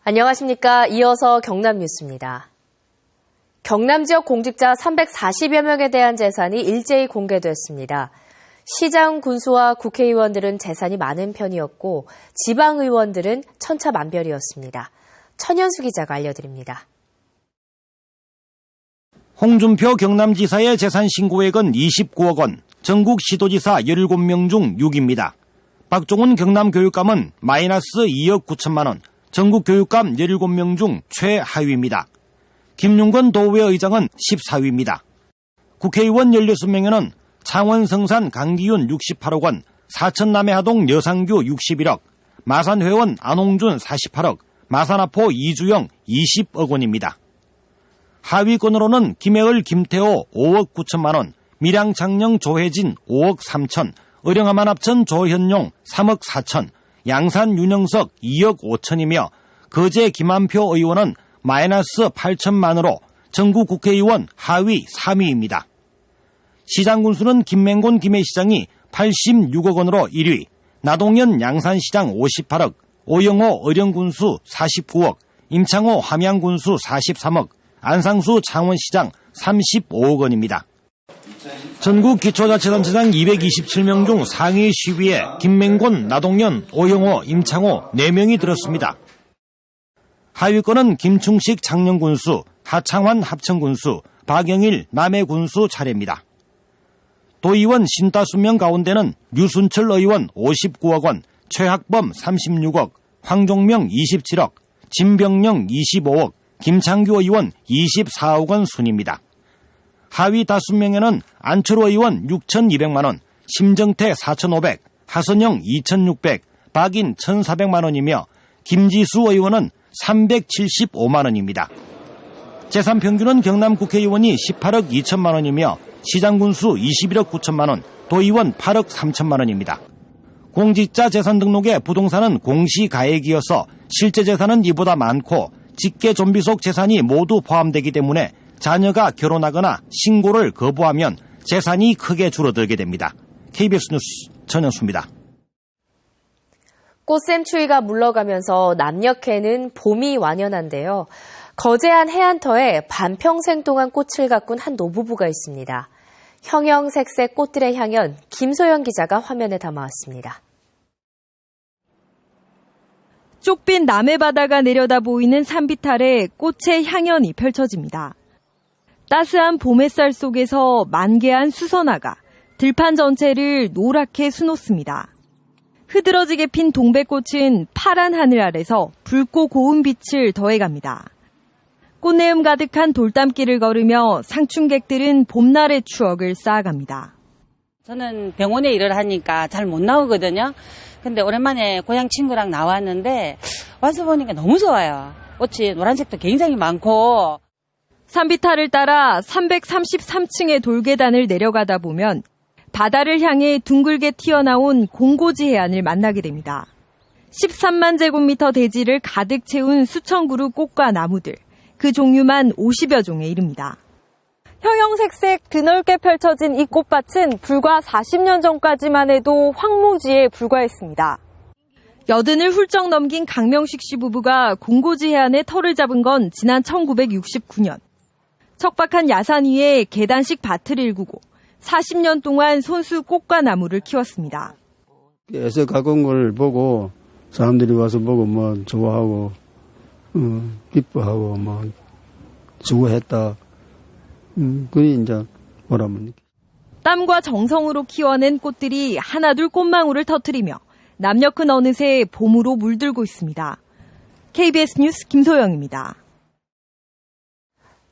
안녕하십니까. 이어서 경남 뉴스입니다. 경남 지역 공직자 340여 명에 대한 재산이 일제히 공개됐습니다. 시장, 군수와 국회의원들은 재산이 많은 편이었고 지방의원들은 천차만별이었습니다. 천연수 기자가 알려드립니다. 홍준표 경남지사의 재산 신고액은 29억 원, 전국 시도지사 17명 중 6위입니다. 박종훈 경남교육감은 마이너스 2억 9천만 원, 전국 교육감 17명 중 최하위입니다. 김윤건 도의회 의장은 14위입니다. 국회의원 16명에는 창원 성산 강기윤 68억 원, 사천남해하동 여상규 61억, 마산회원 안홍준 48억, 마산아포 이주영 20억 원입니다. 하위권으로는 김해을 김태호 5억 9천만 원, 밀양 창녕 조혜진 5억 3천, 의령함 합천 조현용 3억 4천, 양산 윤영석 2억 5천이며 거제 김한표 의원은 마이너스 8천만으로 전국 국회의원 하위 3위입니다. 시장 군수는 김맹곤 김해시장이 86억 원으로 1위, 나동현 양산시장 58억, 오영호 의령군수 49억, 임창호 함양군수 43억, 안상수 창원시장 35억 원입니다. 전국 기초자치단체장 227명 중 상위 10위에 김맹곤, 나동현, 오영호, 임창호 4명이 들었습니다. 하위권은 김충식 창녕군수, 하창환 합천군수, 박영일 남해군수 차례입니다. 도의원 52명 가운데는 류순철 의원 59억 원, 최학범 36억, 황종명 27억, 진병영 25억, 김창규 의원 24억 원 순입니다. 하위 5명에는 안철호 의원 6,200만 원, 심정태 4,500, 하선영 2,600, 박인 1,400만 원이며 김지수 의원은 375만 원입니다. 재산 평균은 경남 국회의원이 18억 2천만 원이며 시장군수 21억 9천만 원, 도의원 8억 3천만 원입니다. 공직자 재산 등록에 부동산은 공시가액이어서 실제 재산은 이보다 많고 직계 존비속 재산이 모두 포함되기 때문에 자녀가 결혼하거나 신고를 거부하면 재산이 크게 줄어들게 됩니다. KBS 뉴스 전현수입니다. 꽃샘추위가 물러가면서 남녘에는 봄이 완연한데요. 거제한 해안터에 반평생 동안 꽃을 가꾼 한 노부부가 있습니다. 형형색색 꽃들의 향연, 김소연 기자가 화면에 담아왔습니다. 쪽빈 남해바다가 내려다 보이는 산비탈에 꽃의 향연이 펼쳐집니다. 따스한 봄 햇살 속에서 만개한 수선화가 들판 전체를 노랗게 수놓습니다. 흐드러지게 핀 동백꽃은 파란 하늘 아래서 붉고 고운 빛을 더해갑니다. 꽃내음 가득한 돌담길을 걸으며 상춘객들은 봄날의 추억을 쌓아갑니다. 저는 병원에 일을 하니까 잘 못 나오거든요. 근데 오랜만에 고향 친구랑 나왔는데 와서 보니까 너무 좋아요. 꽃이 노란색도 굉장히 많고. 산비탈을 따라 333층의 돌계단을 내려가다 보면 바다를 향해 둥글게 튀어나온 공고지 해안을 만나게 됩니다. 13만 제곱미터 대지를 가득 채운 수천 그루 꽃과 나무들, 그 종류만 50여 종에 이릅니다. 형형색색 드넓게 펼쳐진 이 꽃밭은 불과 40년 전까지만 해도 황무지에 불과했습니다. 여든을 훌쩍 넘긴 강명식 씨 부부가 공고지 해안에 터를 잡은 건 지난 1969년. 척박한 야산 위에 계단식 밭을 일구고 40년 동안 손수 꽃과 나무를 키웠습니다. 애써 가꾼 걸 보고 사람들이 와서 보고 뭐 좋아하고 기뻐하고 뭐 수고했다. 그게 이제 보람을 땀과 정성으로 키워낸 꽃들이 하나둘 꽃망울을 터뜨리며 남녘은 어느새 봄으로 물들고 있습니다. KBS 뉴스 김소영입니다.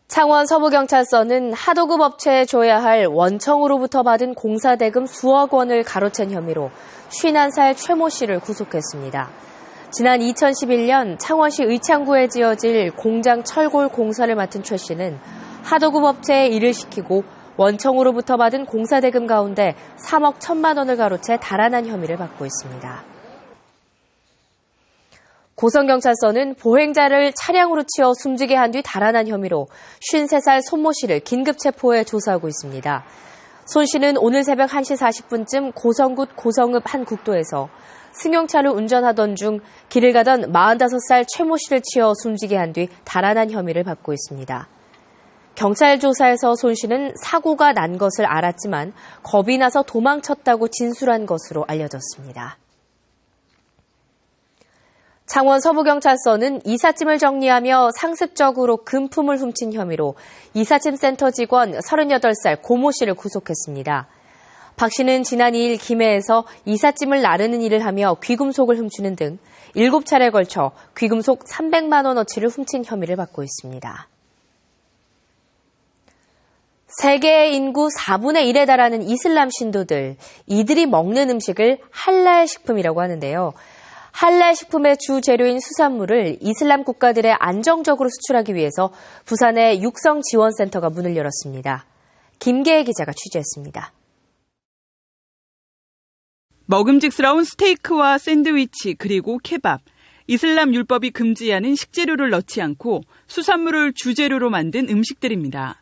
창원 서부경찰서는 하도급 업체에 줘야 할 원청으로부터 받은 공사대금 수억 원을 가로챈 혐의로 51살 최모 씨를 구속했습니다. 지난 2011년 창원시 의창구에 지어질 공장 철골 공사를 맡은 최 씨는 하도급 업체에 일을 시키고 원청으로부터 받은 공사대금 가운데 3억 1천만 원을 가로채 달아난 혐의를 받고 있습니다. 고성경찰서는 보행자를 차량으로 치어 숨지게 한 뒤 달아난 혐의로 53살 손모 씨를 긴급 체포해 조사하고 있습니다. 손 씨는 오늘 새벽 1시 40분쯤 고성군 고성읍 한 국도에서 승용차를 운전하던 중 길을 가던 45살 최모 씨를 치어 숨지게 한 뒤 달아난 혐의를 받고 있습니다. 경찰 조사에서 손 씨는 사고가 난 것을 알았지만 겁이 나서 도망쳤다고 진술한 것으로 알려졌습니다. 창원 서부경찰서는 이삿짐을 정리하며 상습적으로 금품을 훔친 혐의로 이삿짐 센터 직원 38살 고모 씨를 구속했습니다. 박 씨는 지난 2일 김해에서 이삿짐을 나르는 일을 하며 귀금속을 훔치는 등 7차례에 걸쳐 귀금속 300만 원어치를 훔친 혐의를 받고 있습니다. 세계 인구 4분의 1에 달하는 이슬람 신도들, 이들이 먹는 음식을 할랄 식품이라고 하는데요. 할랄 식품의 주 재료인 수산물을 이슬람 국가들에 안정적으로 수출하기 위해서 부산의 육성지원센터가 문을 열었습니다. 김계혜 기자가 취재했습니다. 먹음직스러운 스테이크와 샌드위치 그리고 케밥, 이슬람 율법이 금지하는 식재료를 넣지 않고 수산물을 주재료로 만든 음식들입니다.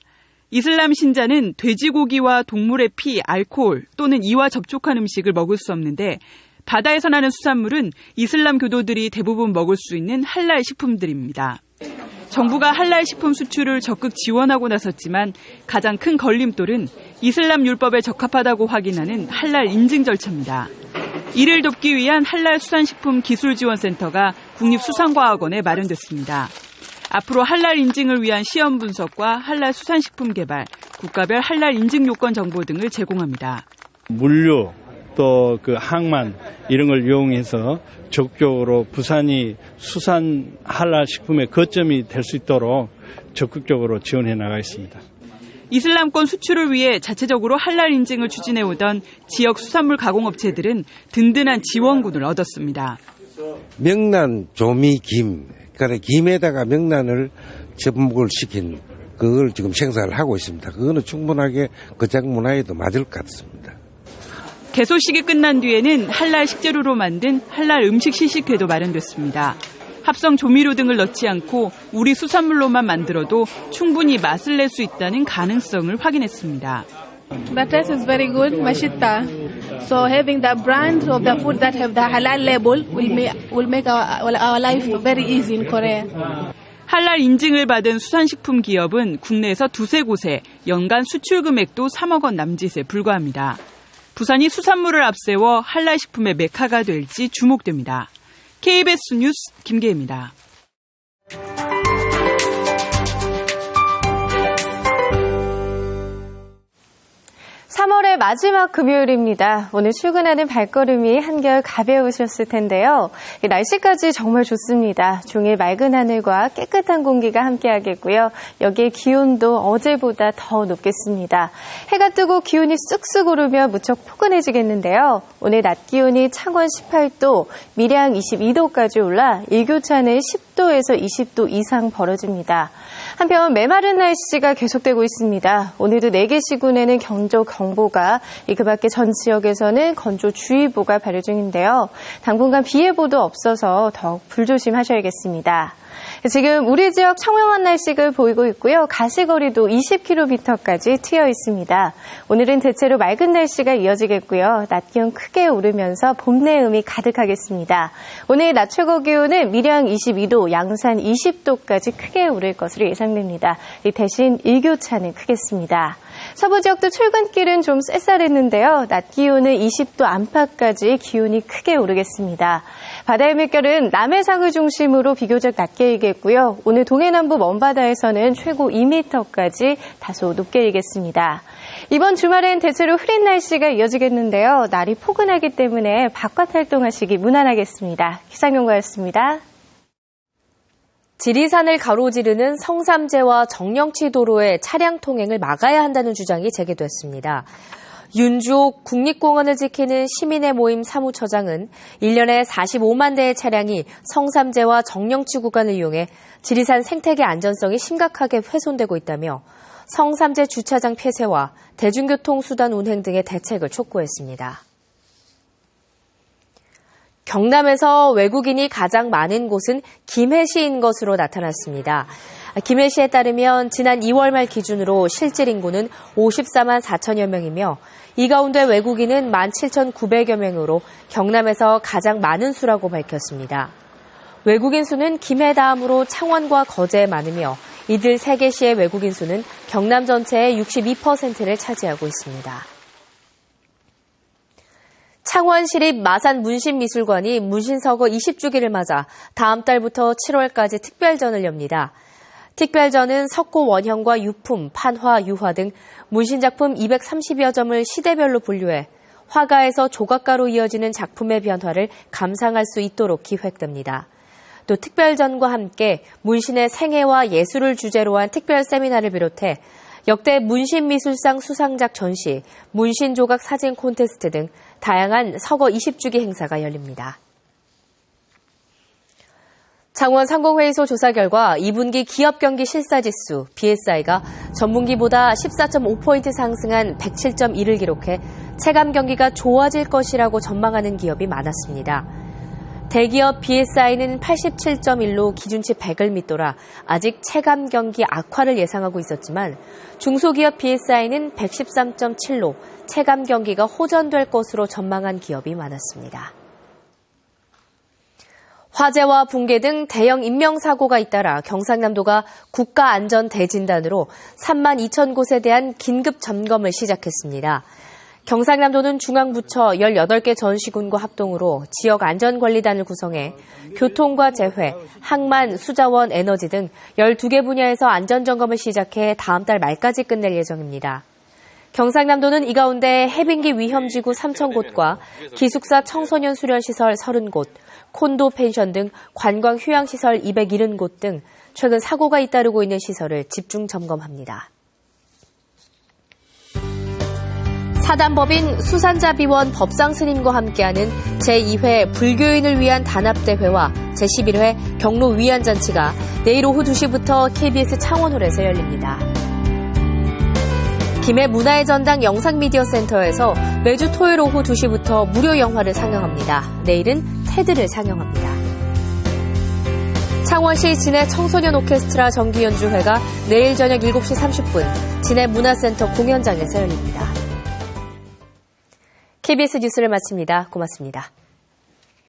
이슬람 신자는 돼지고기와 동물의 피, 알코올 또는 이와 접촉한 음식을 먹을 수 없는데 바다에서 나는 수산물은 이슬람 교도들이 대부분 먹을 수 있는 할랄 식품들입니다. 정부가 할랄 식품 수출을 적극 지원하고 나섰지만 가장 큰 걸림돌은 이슬람 율법에 적합하다고 확인하는 할랄 인증 절차입니다. 이를 돕기 위한 할랄 수산식품 기술지원센터가 국립수산과학원에 마련됐습니다. 앞으로 할랄 인증을 위한 시험 분석과 할랄 수산식품 개발, 국가별 할랄 인증 요건 정보 등을 제공합니다. 물류 또 그 항만 이런 걸 이용해서 적극적으로 부산이 수산 할랄 식품의 거점이 될 수 있도록 적극적으로 지원해 나가겠습니다. 이슬람권 수출을 위해 자체적으로 할랄 인증을 추진해오던 지역 수산물 가공업체들은 든든한 지원군을 얻었습니다. 명란, 조미, 김, 그러니까 김에다가 명란을 접목을 시킨 그걸 지금 생산을 하고 있습니다. 그거는 충분하게 거장 문화에도 맞을 것 같습니다. 개소식이 끝난 뒤에는 할랄 식재료로 만든 할랄 음식 시식회도 마련됐습니다. 합성 조미료 등을 넣지 않고 우리 수산물로만 만들어도 충분히 맛을 낼 수 있다는 가능성을 확인했습니다. The taste is very good, mashita. So having the brand of the food that have the halal label will make our life very easy in Korea. 할랄 인증을 받은 수산식품 기업은 국내에서 두세 곳에 연간 수출 금액도 3억 원 남짓에 불과합니다. 부산이 수산물을 앞세워 할랄 식품의 메카가 될지 주목됩니다. KBS 뉴스 김계혜입니다. 3월의 마지막 금요일입니다. 오늘 출근하는 발걸음이 한결 가벼우셨을 텐데요. 날씨까지 정말 좋습니다. 종일 맑은 하늘과 깨끗한 공기가 함께하겠고요. 여기에 기온도 어제보다 더 높겠습니다. 해가 뜨고 기온이 쑥쑥 오르며 무척 포근해지겠는데요. 오늘 낮 기온이 창원 18도, 밀양 22도까지 올라 일교차는 10도에서 20도 이상 벌어집니다. 한편 메마른 날씨가 계속되고 있습니다. 오늘도 4개 시군에는 건조경보가, 그 밖에 전 지역에서는 건조주의보가 발효 중인데요. 당분간 비 예보도 없어서 더욱 불조심하셔야겠습니다. 지금 우리 지역 청명한 날씨를 보이고 있고요. 가시거리도 20km까지 트여 있습니다. 오늘은 대체로 맑은 날씨가 이어지겠고요. 낮 기온 크게 오르면서 봄 내음이 가득하겠습니다. 오늘 낮 최고 기온은 밀양 22도, 양산 20도까지 크게 오를 것으로 예상됩니다. 대신 일교차는 크겠습니다. 서부 지역도 출근길은 좀 쌀쌀했는데요. 낮 기온은 20도 안팎까지 기온이 크게 오르겠습니다. 바다의 물결은 남해상을 중심으로 비교적 낮게 일겠고요. 오늘 동해남부 먼바다에서는 최고 2m까지 다소 높게 일겠습니다. 이번 주말엔 대체로 흐린 날씨가 이어지겠는데요. 날이 포근하기 때문에 바깥 활동하시기 무난하겠습니다. 기상경보였습니다. 지리산을 가로지르는 성삼재와 정령치 도로의 차량 통행을 막아야 한다는 주장이 제기됐습니다. 윤주옥 국립공원을 지키는 시민의 모임 사무처장은 1년에 45만 대의 차량이 성삼재와 정령치 구간을 이용해 지리산 생태계 안전성이 심각하게 훼손되고 있다며 성삼재 주차장 폐쇄와 대중교통수단 운행 등의 대책을 촉구했습니다. 경남에서 외국인이 가장 많은 곳은 김해시인 것으로 나타났습니다. 김해시에 따르면 지난 2월 말 기준으로 실질 인구는 54만 4천여 명이며 이 가운데 외국인은 17,900여 명으로 경남에서 가장 많은 수라고 밝혔습니다. 외국인 수는 김해 다음으로 창원과 거제에 많으며 이들 3개시의 외국인 수는 경남 전체의 62%를 차지하고 있습니다. 창원시립 마산문신미술관이 문신서거 20주기를 맞아 다음 달부터 7월까지 특별전을 엽니다. 특별전은 석고 원형과 유품, 판화, 유화 등 문신작품 230여 점을 시대별로 분류해 화가에서 조각가로 이어지는 작품의 변화를 감상할 수 있도록 기획됩니다. 또 특별전과 함께 문신의 생애와 예술을 주제로 한 특별 세미나를 비롯해 역대 문신미술상 수상작 전시, 문신조각 사진 콘테스트 등 다양한 서거 20주기 행사가 열립니다. 창원 상공회의소 조사 결과 2분기 기업경기 실사지수 BSI가 전분기보다 14.5포인트 상승한 107.1을 기록해 체감 경기가 좋아질 것이라고 전망하는 기업이 많았습니다. 대기업 BSI는 87.1로 기준치 100을 밑돌아 아직 체감 경기 악화를 예상하고 있었지만 중소기업 BSI는 113.7로 체감 경기가 호전될 것으로 전망한 기업이 많았습니다. 화재와 붕괴 등 대형 인명사고가 잇따라 경상남도가 국가안전대진단으로 3만 2천 곳에 대한 긴급 점검을 시작했습니다. 경상남도는 중앙부처 18개 전시군과 합동으로 지역안전관리단을 구성해 교통과 재회, 항만, 수자원, 에너지 등 12개 분야에서 안전점검을 시작해 다음 달 말까지 끝낼 예정입니다. 경상남도는 이 가운데 해빙기 위험지구 3,000곳과 기숙사 청소년 수련시설 30곳, 콘도 펜션 등 관광 휴양시설 270곳 등 최근 사고가 잇따르고 있는 시설을 집중 점검합니다. 사단법인 수산자비원 법상 스님과 함께하는 제2회 불교인을 위한 단합대회와 제11회 경로 위안잔치가 내일 오후 2시부터 KBS 창원홀에서 열립니다. 김해 문화의 전당 영상미디어센터에서 매주 토요일 오후 2시부터 무료 영화를 상영합니다. 내일은 테드를 상영합니다. 창원시 진해 청소년 오케스트라 정기연주회가 내일 저녁 7시 30분 진해 문화센터 공연장에서 열립니다. KBS 뉴스를 마칩니다. 고맙습니다.